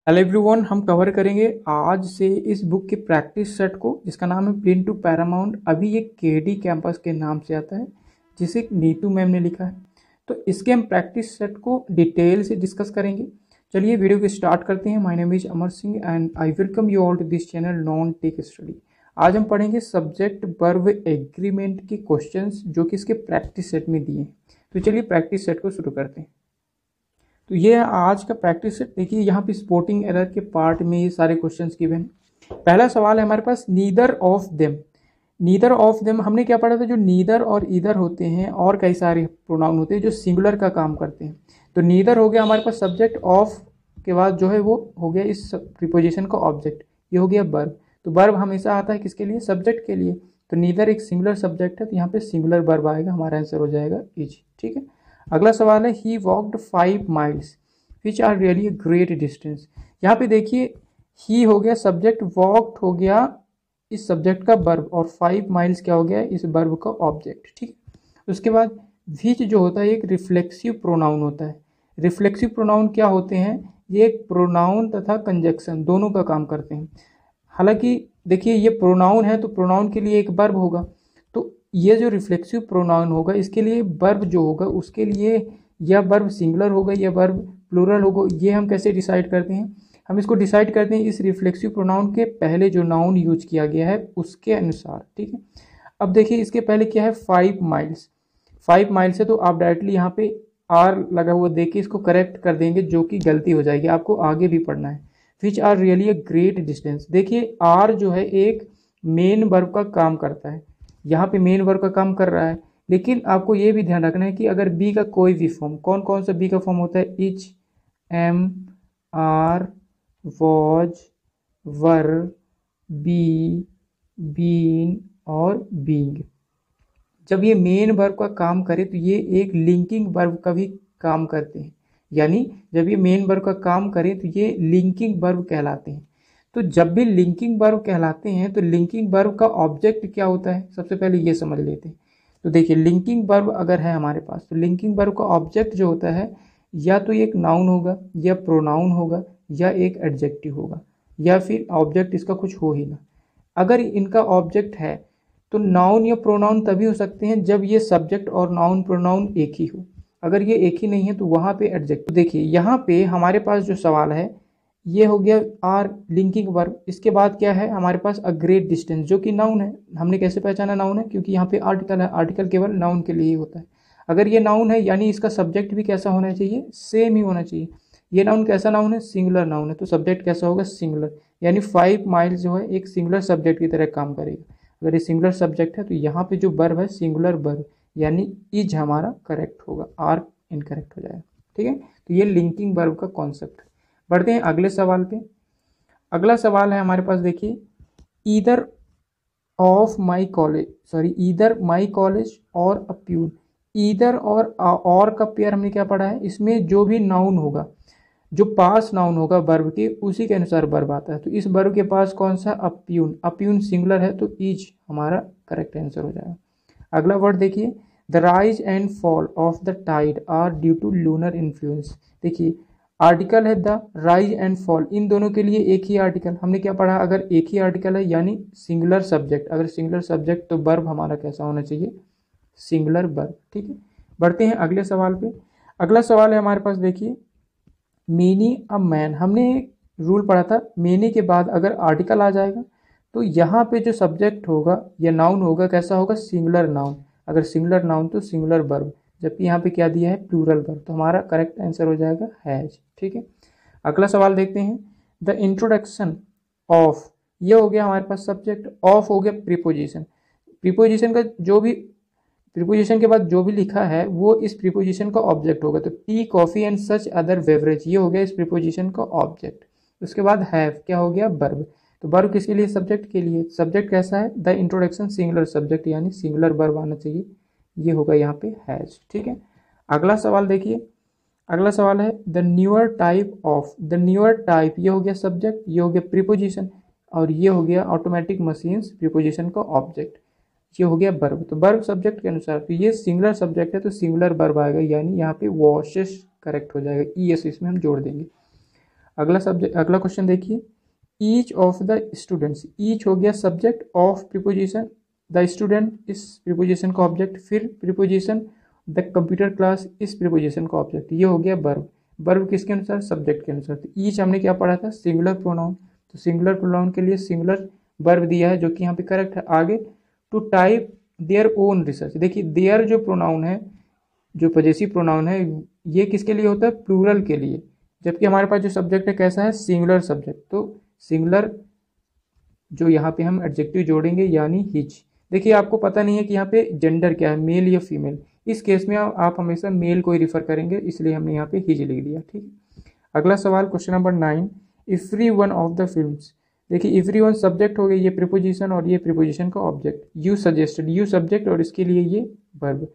Hello everyone, हम cover करेंगे आज से इस बुक के प्रैक्टिस सेट को जिसका नाम है प्लेन टू पैरामाउंट। अभी ये केडी कैंपस के नाम से आता है जिसे नीतू मैम ने लिखा है। तो इसके हम प्रैक्टिस सेट को डिटेल से डिस्कस करेंगे। चलिए वीडियो को स्टार्ट करते हैं। My name is Amar Singh and I welcome you all to this channel non tech study. आज हम पढ़ेंगे सब्जेक्ट वर्ब एग्रीमेंट के क्वेश्चंस जो कि इसके प्रैक्टिस सेट में दिए हैं। तो चलिए प्रैक्टिस सेट को शुरू करते हैं। तो ये आज का प्रैक्टिस सेट। देखिए यहाँ पे स्पोर्टिंग एरर के पार्ट में ये सारे क्वेश्चंस गिवन हैं। पहला सवाल है हमारे पास, neither of them. Neither of them हमने क्या पढ़ा था? जो नीदर और ईदर होते हैं और कई सारे प्रोनाउन होते हैं जो सिंगुलर का काम करते हैं। तो नीदर हो गया हमारे पास सब्जेक्ट, ऑफ के बाद जो है वो हो गया इस प्रीपोजिशन का ऑब्जेक्ट, ये हो गया वर्ब। तो वर्ब हमेशा आता है किसके लिए? सब्जेक्ट के लिए। तो नीदर एक सिंगुलर सब्जेक्ट है तो यहाँ पे सिंगुलर वर्ब आएगा, हमारा आंसर हो जाएगा इज। ठीक है। अगला सवाल है, he walked 5 miles which are really great distance. यहाँ पे देखिए ही हो गया सब्जेक्ट, वॉकड हो गया इस सब्जेक्ट का वर्ब और 5 माइल्स क्या हो गया? इस वर्ब का ऑब्जेक्ट। ठीक है। उसके बाद विच जो होता है एक रिफ्लेक्सिव प्रोनाउन होता है। रिफ्लेक्सिव प्रोनाउन क्या होते हैं? ये एक प्रोनाउन तथा कंजक्शन दोनों का काम करते हैं। हालांकि देखिए ये प्रोनाउन है तो प्रोनाउन के लिए एक वर्ब होगा, तो ये जो रिफ्लेक्सिव प्रोनाउन होगा इसके लिए वर्ब जो होगा उसके लिए या वर्ब सिंगुलर होगा या वर्ब प्लूरल होगा, ये हम कैसे डिसाइड करते हैं? हम इसको डिसाइड करते हैं इस रिफ्लेक्सिव प्रोनाउन के पहले जो नाउन यूज किया गया है उसके अनुसार। ठीक है। अब देखिए इसके पहले क्या है? 5 माइल्स। 5 माइल्स है तो आप डायरेक्टली यहाँ पे आर लगा हुआ देख के इसको करेक्ट कर देंगे, जो कि गलती हो जाएगी, आपको आगे भी पढ़ना है। Which are really a great distance. देखिए आर जो है एक मेन वर्ब का काम करता है, यहाँ पे मेन वर्ब का काम कर रहा है, लेकिन आपको ये भी ध्यान रखना है कि अगर बी का कोई भी फॉर्म, कौन कौन सा बी का फॉर्म होता है? Is, am, are, was, were, be, been और बीइंग। जब ये मेन वर्ब का काम करे तो ये एक लिंकिंग वर्ब का भी काम करते हैं, यानी जब ये मेन वर्ब का काम करे तो ये लिंकिंग वर्ब कहलाते हैं। तो जब भी लिंकिंग वर्ब कहलाते हैं तो लिंकिंग वर्ब का ऑब्जेक्ट क्या होता है सबसे पहले ये समझ लेते हैं। तो देखिए लिंकिंग वर्ब अगर है हमारे पास तो लिंकिंग वर्ब का ऑब्जेक्ट जो होता है या तो एक नाउन होगा या प्रोनाउन होगा या एक एडजेक्टिव होगा या फिर ऑब्जेक्ट इसका कुछ हो ही ना। अगर इनका ऑब्जेक्ट है तो नाउन या प्रोनाउन तभी हो सकते हैं जब ये सब्जेक्ट और नाउन प्रोनाउन एक ही हो। अगर ये एक ही नहीं है तो वहाँ पे एडजेक्टिव। देखिए यहाँ पे हमारे पास जो सवाल है ये हो गया आर लिंकिंग वर्ब। इसके बाद क्या है हमारे पास? अ ग्रेट डिस्टेंस, जो कि नाउन है। हमने कैसे पहचाना नाउन है? क्योंकि यहाँ पे आर्टिकल है, आर्टिकल केवल नाउन के लिए ही होता है। अगर ये नाउन है यानी इसका सब्जेक्ट भी कैसा होना चाहिए? सेम ही होना चाहिए। ये नाउन कैसा नाउन है? सिंगुलर नाउन है, तो सब्जेक्ट कैसा होगा? सिंगुलर। यानी 5 माइल्स जो है एक सिंगुलर सब्जेक्ट की तरह काम करेगा। अगर ये सिंगुलर सब्जेक्ट है तो यहाँ पे जो वर्ब है सिंगुलर वर्ब, यानी इज हमारा करेक्ट होगा, आर इनकरेक्ट हो जाएगा। ठीक है। तो ये लिंकिंग वर्ब का कॉन्सेप्ट। बढ़ते हैं अगले सवाल पे। अगला सवाल है हमारे पास, देखिए either of my college, sorry either my college और अ प्यून। ईदर और का पेयर हमने क्या पढ़ा है? इसमें जो भी नाउन होगा, जो पास नाउन होगा वर्ब के, उसी के अनुसार वर्ब आता है। तो इस वर्ब के पास कौन सा? अप्यून। अप्यून सिंगुलर है तो इज हमारा करेक्ट आंसर हो जाएगा। अगला वर्ड देखिए, the rise and fall of the tide are due to lunar influence. देखिए आर्टिकल है द, राइज एंड फॉल, इन दोनों के लिए एक ही आर्टिकल। हमने क्या पढ़ा? अगर एक ही आर्टिकल है यानी सिंगुलर सब्जेक्ट। अगर सिंगुलर सब्जेक्ट तो वर्ब हमारा कैसा होना चाहिए? Singular verb. ठीक है। बढ़ते हैं अगले सवाल पे। अगला सवाल है हमारे पास, देखिए मेनी अ मैन। हमने रूल पढ़ा था मेनी के बाद अगर आर्टिकल आ जाएगा तो यहाँ पे जो सब्जेक्ट होगा या नाउन होगा कैसा होगा? Singular noun. अगर सिंगुलर नाउन तो सिंगुलर वर्ब, जबकि यहाँ पे क्या दिया है? प्लूरल वर्ब, तो हमारा करेक्ट आंसर हो जाएगा हैज। ठीक है। अगला सवाल देखते हैं, द इंट्रोडक्शन ऑफ, ये हो गया हमारे पास सब्जेक्ट, ऑफ हो गया प्रीपोजिशन। प्रीपोजिशन का जो भी, प्रीपोजिशन के बाद जो भी लिखा है वो इस प्रीपोजिशन का ऑब्जेक्ट होगा। तो T, coffee and such other beverage, ये हो गया इस प्रीपोजिशन का ऑब्जेक्ट। उसके बाद हैव क्या हो गया? वर्ब। तो वर्ब किसके लिए? सब्जेक्ट के लिए। सब्जेक्ट कैसा है? द इंट्रोडक्शन सिंगुलर सब्जेक्ट, यानी सिंगुलर वर्ब आना चाहिए, ये होगा यहाँ पे हैज। ठीक है। अगला सवाल देखिए, अगला सवाल है the newer type of. The newer type, ये हो गया सब्जेक्ट, ये हो गया प्रीपोजिशन और ये हो गया ऑटोमेटिक मशीन्स प्रीपोजिशन का ऑब्जेक्ट, ये हो गया वर्ब। तो वर्ब सब्जेक्ट के अनुसार, तो ये सिंगुलर सब्जेक्ट है तो सिंगुलर वर्ब आएगा, यानी यहाँ पे वॉशेस करेक्ट हो जाएगा, ई एस इसमें हम जोड़ देंगे। अगला क्वेश्चन देखिए, each of the students, each हो गया subject, of preposition, the student इस प्रीपोजिशन का ऑब्जेक्ट, फिर प्रीपोजिशन द कंप्यूटर क्लास इस प्रीपोजिशन का ऑब्जेक्ट, ये हो गया वर्ब। वर्ब किसके अनुसार? सब्जेक्ट के अनुसार। तो ईच हमने क्या पढ़ा था? Singular pronoun. तो सिंगुलर प्रोनाउन के लिए सिंगुलर वर्ब दिया है जो कि यहाँ पे करेक्ट है। आगे, to type their own research. देखिए देयर जो प्रोनाउन है, जो पॉजेसिव प्रोनाउन है, ये किसके लिए होता है? प्लूरल के लिए। जबकि हमारे पास जो सब्जेक्ट है कैसा है? Singular subject. तो सिंगुलर जो यहाँ पे हम एडजेक्टिव जोड़ेंगे यानी हिज। देखिए आपको पता नहीं है कि यहाँ पे जेंडर क्या है, मेल या फीमेल। इस केस में आप हमेशा मेल को ही रिफर करेंगे, इसलिए हमने यहाँ पे हिज लिख दिया। ठीक। अगला सवाल question number 9, every one of the films. देखिए एवरी वन सब्जेक्ट हो गया, ये प्रीपोजिशन और ये प्रीपोजिशन का object. You suggested, you subject और इसके लिए ये वर्ब।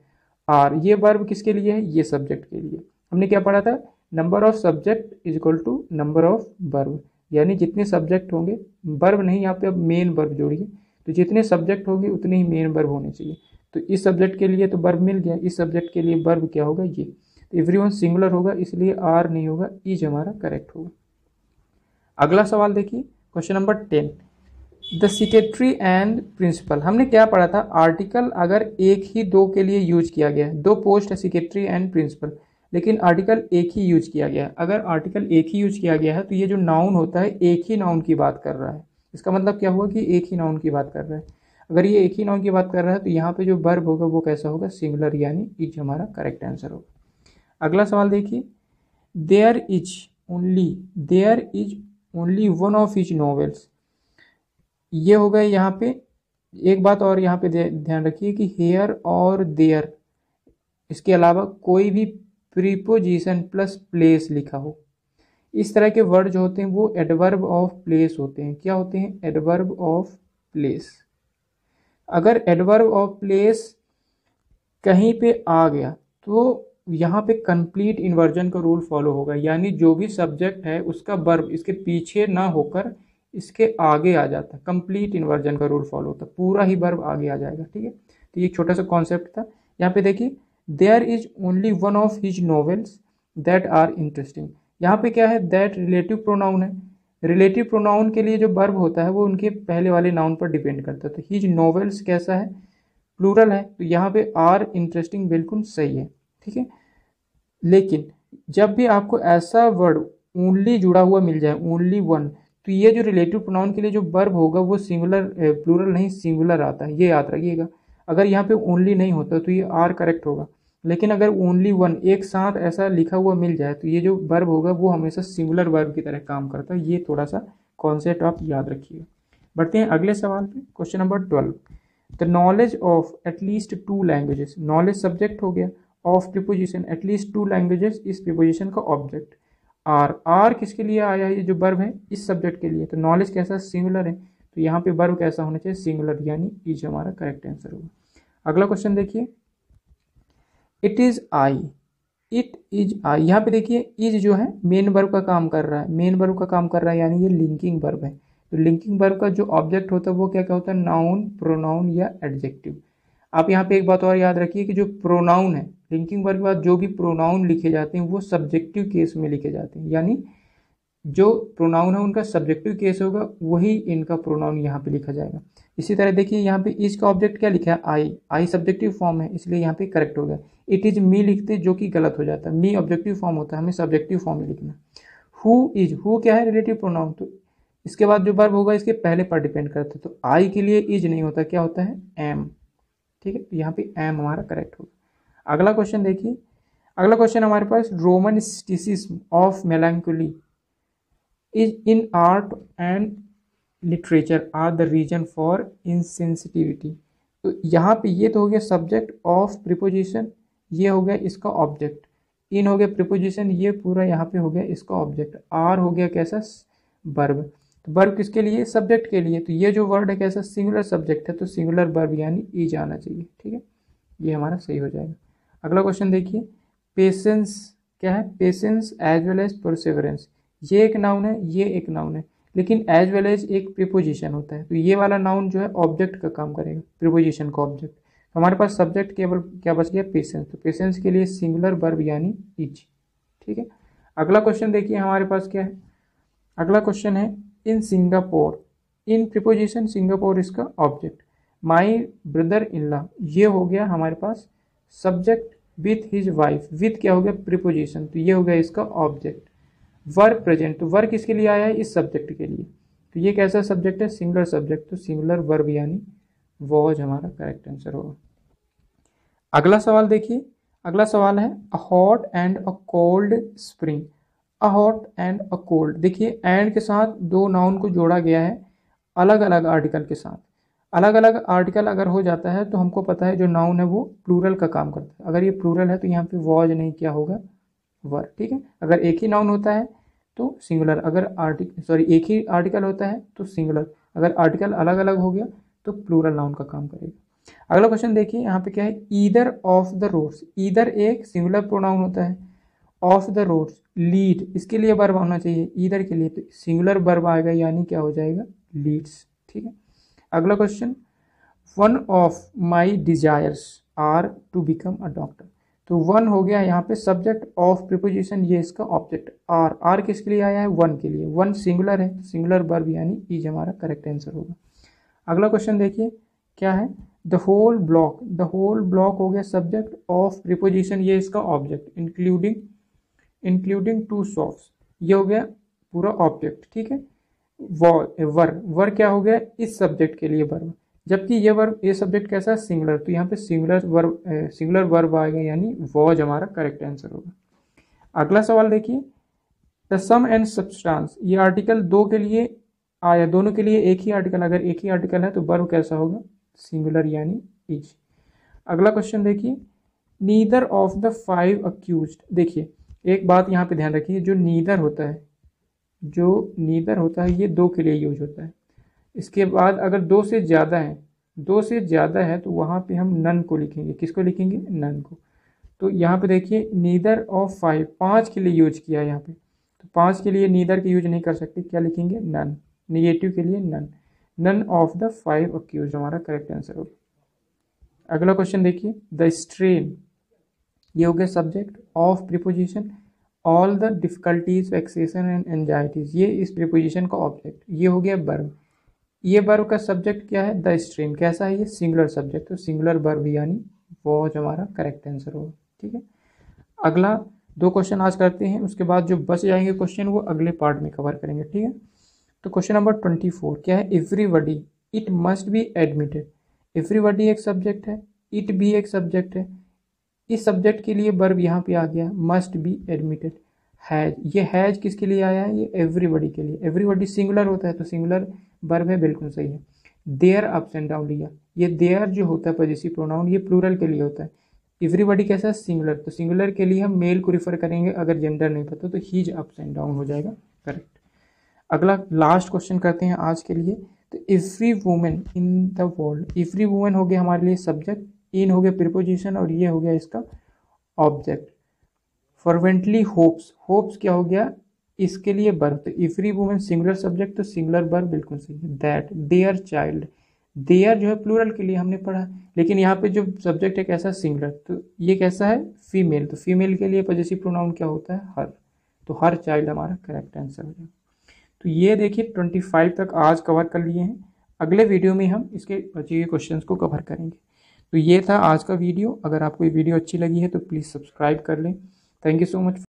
आर, ये वर्ब किसके लिए है? ये सब्जेक्ट के लिए। हमने क्या पढ़ा था? Number of subject is equal to number of verb, यानी जितने सब्जेक्ट होंगे, वर्ब नहीं, यहाँ पे अब मेन वर्ब जोड़िए, तो जितने सब्जेक्ट होंगे उतने ही मेन वर्ब होने चाहिए। तो इस सब्जेक्ट के लिए तो वर्ब मिल गया, इस सब्जेक्ट के लिए वर्ब क्या होगा? ये। तो एवरीवन सिंगुलर होगा, इसलिए आर नहीं होगा, इज हमारा करेक्ट होगा। अगला सवाल देखिए question number 10, the secretary and principal. हमने क्या पढ़ा था? आर्टिकल अगर एक ही दो के लिए यूज किया गया है, दो पोस्ट है सेक्रेटरी एंड प्रिंसिपल, लेकिन आर्टिकल एक ही यूज किया गया है। अगर आर्टिकल एक ही यूज किया गया है तो ये जो नाउन होता है एक ही नाउन की बात कर रहा है। इसका मतलब क्या हुआ कि एक ही नाउन की बात कर रहा है। अगर ये एक ही नाउन की बात कर रहा है तो यहाँ पे जो वर्ब होगा वो कैसा होगा? सिंगुलर, यानी इज हमारा करेक्ट आंसर होगा। अगला सवाल देखिए, there is only one of his novels. ये हो गए यहाँ पे। एक बात और यहाँ पे ध्यान रखिए कि हेयर और देयर, इसके अलावा कोई भी प्रीपोजिशन प्लस प्लेस लिखा हो, इस तरह के वर्ड जो होते हैं वो एडवर्ब ऑफ प्लेस होते हैं। क्या होते हैं? Adverb of place. अगर एडवर्ब ऑफ प्लेस कहीं पे आ गया तो यहाँ पे कंप्लीट इन्वर्जन का रूल फॉलो होगा, यानी जो भी सब्जेक्ट है उसका वर्ब इसके पीछे ना होकर इसके आगे आ जाता है। कंप्लीट इन्वर्जन का रूल फॉलो होता है, पूरा ही वर्ब आगे आ जाएगा। ठीक है, तो ये छोटा सा कॉन्सेप्ट था। यहाँ पे देखिए, there is only one of his novels that are interesting. यहाँ पे क्या है? दैट रिलेटिव प्रोनाउन है। रिलेटिव प्रोनाउन के लिए जो वर्ब होता है वो उनके पहले वाले नाउन पर डिपेंड करता है। तो हिज नॉवेल्स कैसा है? प्लूरल है, तो यहाँ पे आर इंटरेस्टिंग बिल्कुल सही है। ठीक है, लेकिन जब भी आपको ऐसा वर्ड ओनली जुड़ा हुआ मिल जाए, ओनली वन, तो ये जो रिलेटिव प्रोनाउन के लिए जो वर्ब होगा वो सिंगुलर, प्लूरल नहीं सिंगुलर आता है, ये याद रखिएगा। अगर यहाँ पे ओनली नहीं होता तो ये आर करेक्ट होगा, लेकिन अगर ओनली वन एक साथ ऐसा लिखा हुआ मिल जाए तो ये जो वर्ब होगा वो हमेशा सिंगुलर वर्ब की तरह काम करता है। ये थोड़ा सा कॉन्सेप्ट आप याद रखिएगा। बढ़ते हैं अगले सवाल पे, question number 12, the knowledge of at least 2 languages. Knowledge subject हो गया, ऑफ प्रीपोजिशन एटलीस्ट 2 लैंग्वेजेस इस प्रीपोजिशन का ऑब्जेक्ट। आर किसके लिए आया है? ये जो वर्ब है इस सब्जेक्ट के लिए। तो नॉलेज कैसा? सिंगुलर है, तो यहाँ पे वर्ब कैसा होना चाहिए? सिंगुलर, यानी इज हमारा करेक्ट आंसर होगा। अगला क्वेश्चन देखिए, it is I. It is I, यहाँ पे देखिए इज जो है मेन वर्ब का काम कर रहा है, मेन वर्ब का काम कर रहा है, यानी ये लिंकिंग वर्ब है। तो लिंकिंग वर्ब का जो ऑब्जेक्ट होता है वो क्या क्या होता है? नाउन, प्रोनाउन या एडजेक्टिव। आप यहाँ पे एक बात और याद रखिए कि जो प्रोनाउन है, लिंकिंग वर्ब के बाद जो भी प्रोनाउन लिखे जाते हैं वो सब्जेक्टिव केस में लिखे जाते हैं, यानी जो प्रोनाउन है उनका सब्जेक्टिव केस होगा, वही इनका प्रोनाउन यहाँ पे लिखा जाएगा। इसी तरह देखिए यहाँ पे इज का ऑब्जेक्ट क्या लिखा है? आई। आई सब्जेक्टिव फॉर्म है, इसलिए यहाँ पे करेक्ट हो गया। इट इज मी लिखते जो कि गलत हो जाता है, मी ऑब्जेक्टिव फॉर्म होता है, हमें सब्जेक्टिव फॉर्म में लिखना। हु इज, हु क्या है? रिलेटिव प्रोनाउन, तो इसके बाद जो वर्ब होगा इसके पहले पर डिपेंड करता है। तो आई के लिए इज नहीं होता, क्या होता है? एम। ठीक है, तो यहाँ पे एम हमारा करेक्ट होगा। अगला क्वेश्चन देखिए, अगला क्वेश्चन हमारे पास, romanticism of melancholy is in art and literature are the reason for insensitivity. तो यहाँ पे ये तो हो गया सब्जेक्ट, ऑफ प्रीपोजिशन ये हो गया इसका ऑब्जेक्ट, इन हो गया प्रीपोजिशन, ये पूरा यहाँ पे हो गया इसका ऑब्जेक्ट, आर हो गया कैसा? वर्ब। तो वर्ब किसके लिए? सब्जेक्ट के लिए। तो ये जो वर्ड है कैसा? सिंगुलर सब्जेक्ट है, तो सिंगुलर वर्ब यानी इज आना चाहिए। ठीक है, ये हमारा सही हो जाएगा। अगला क्वेश्चन देखिए, पेशेंस क्या है? Patience as well as perseverance, ये एक नाउन है, ये एक नाउन है, लेकिन एज वेल एज एक प्रीपोजिशन होता है। तो ये वाला नाउन जो है ऑब्जेक्ट का काम करेगा, प्रीपोजिशन का ऑब्जेक्ट। तो हमारे पास सब्जेक्ट केवल क्या बच गया? पेशेंस। तो पेशेंस के लिए सिंगुलर वर्ब यानी इज। ठीक है, अगला क्वेश्चन देखिए हमारे पास क्या है, अगला क्वेश्चन है in Singapore, in preposition Singapore इसका object, my brother in law ये हो गया हमारे पास subject with his wife, with क्या हो गया प्रीपोजिशन, तो ये हो गया इसका ऑब्जेक्ट। वर्ब प्रेजेंट, तो वर्ब किसके लिए आया है इस सब्जेक्ट के लिए, तो ये कैसा सब्जेक्ट है सिंगुलर सब्जेक्ट, तो सिंगुलर वर्ब यानी वॉज हमारा करेक्ट आंसर होगा। अगला सवाल देखिए, अगला सवाल है a hot and a cold spring, a hot and a cold, देखिए एंड के साथ दो नाउन को जोड़ा गया है अलग अलग आर्टिकल के साथ। अलग अलग आर्टिकल अगर हो जाता है तो हमको पता है जो नाउन है वो प्लूरल का काम करता है, अगर ये प्लूरल है तो यहाँ पे वॉज नहीं क्या होगा वर, ठीक है। अगर एक ही नाउन होता है तो सिंगुलर, अगर एक ही आर्टिकल होता है तो सिंगुलर, अगर आर्टिकल अलग अलग हो गया तो प्लूरल नाउन का काम करेगा। अगला क्वेश्चन देखिए यहाँ पे क्या है, either of the roads, either एक सिंगुलर प्रोनाउन होता है, ऑफ द रोड्स लीड इसके लिए वर्ब होना चाहिए, ईदर के लिए तो सिंगुलर वर्ब आएगा यानी क्या हो जाएगा लीड्स, ठीक है। अगला question one of my desires are to become a doctor, तो वन हो गया यहाँ पे सब्जेक्ट, ऑफ प्रीपोजिशन ये इसका ऑब्जेक्ट, आर किसके लिए आया है वन के लिए, वन सिंगुलर है तो सिंगुलर वर्ब यानी इज हमारा करेक्ट आंसर होगा। अगला क्वेश्चन देखिए क्या है, the whole block, the whole block हो गया सब्जेक्ट, ऑफ प्रीपोजिशन ये इसका ऑब्जेक्ट, इंक्लूडिंग टू शॉप्स ये हो गया पूरा ऑब्जेक्ट, ठीक है। वर क्या हो गया इस सब्जेक्ट के लिए वर्ब, जबकि ये वर्ब ये सब्जेक्ट कैसा है सिंगुलर, तो यहाँ पे सिंगुलर वर्ब आएगा यानी वॉज हमारा करेक्ट आंसर होगा। अगला सवाल देखिए, द सम एंड सब्सटेंस, ये आर्टिकल दो के लिए आया, दोनों के लिए एक ही आर्टिकल, अगर एक ही आर्टिकल है तो वर्ब कैसा होगा सिंगुलर यानी इज। अगला क्वेश्चन देखिए, neither of the five accused, देखिए एक बात यहाँ पे ध्यान रखिए, जो नीदर होता है ये दो के लिए यूज होता है। इसके बाद अगर दो से ज़्यादा है तो वहाँ पे हम नन को लिखेंगे, किसको लिखेंगे नन को। तो यहाँ पे देखिए नीदर ऑफ फाइव, पाँच के लिए यूज किया है यहाँ पे, तो पाँच के लिए नीदर के यूज नहीं कर सकते, क्या लिखेंगे नन, निगेटिव के लिए none of the five accused हमारा करेक्ट आंसर होगा। अगला क्वेश्चन देखिए, द स्ट्रेन ये हो गया subject, of preposition all the difficulties vexation and anxieties ये इस प्रीपोजिशन का ऑब्जेक्ट, ये हो गया वर्ब, ये वर्ब का सब्जेक्ट क्या है द स्ट्रेन, कैसा है ये सिंगुलर सब्जेक्ट, तो सिंगुलर वर्ब यानी वॉज हमारा करेक्ट आंसर होगा, ठीक है। अगला दो क्वेश्चन आज करते हैं, उसके बाद जो बच जाएंगे क्वेश्चन वो अगले पार्ट में कवर करेंगे, ठीक है। तो क्वेश्चन नंबर 24 क्या है, everybody it must be admitted, everybody एक सब्जेक्ट है, इट भी एक सब्जेक्ट है, इस सब्जेक्ट के लिए वर्ब यहाँ पे आ गया मस्ट बी एडमिटेड। हैज, ये हैज किसके लिए आया है, ये एवरीबडी के लिए, एवरीबडी सिंगुलर होता है तो सिंगुलर वर्ब है, बिल्कुल सही है। देयर अप्स एंड डाउन लिया, ये देयर जो होता है पॉजेसिव प्रोनाउन ये प्लूरल के लिए होता है, एवरीबडी कैसा है सिंगुलर, तो सिंगुलर के लिए हम मेल को रिफर करेंगे, अगर जेंडर नहीं पता तो हीज अप्स एंड डाउन हो जाएगा करेक्ट। अगला लास्ट क्वेश्चन करते हैं आज के लिए, तो every women in the world, every women हो गया हमारे लिए सब्जेक्ट, इन हो गया प्रीपोजिशन और ये हो गया इसका ऑब्जेक्ट। फर्वेंटली होप्स, होप्स क्या हो गया इसके लिए वर्ब, तो एवरी वुमेन सिंगुलर सब्जेक्ट तो सिंगुलर वर्ब बिल्कुल सही है। दैट, देयर चाइल्ड, देयर जो है प्लूरल के लिए हमने पढ़ा, लेकिन यहाँ पे जो सब्जेक्ट है कैसा सिंगुलर, तो ये कैसा है फीमेल, तो फीमेल के लिए पॉजेसिव प्रोनाउन क्या होता है हर, तो हर चाइल्ड हमारा करेक्ट आंसर हो जाएगा। तो ये देखिए 25 तक आज कवर कर लिए हैं, अगले वीडियो में हम इसके बचे हुए क्वेश्चंस को कवर करेंगे। तो ये था आज का वीडियो, अगर आपको ये वीडियो अच्छी लगी है तो प्लीज़ सब्सक्राइब कर लें। Thank you so much.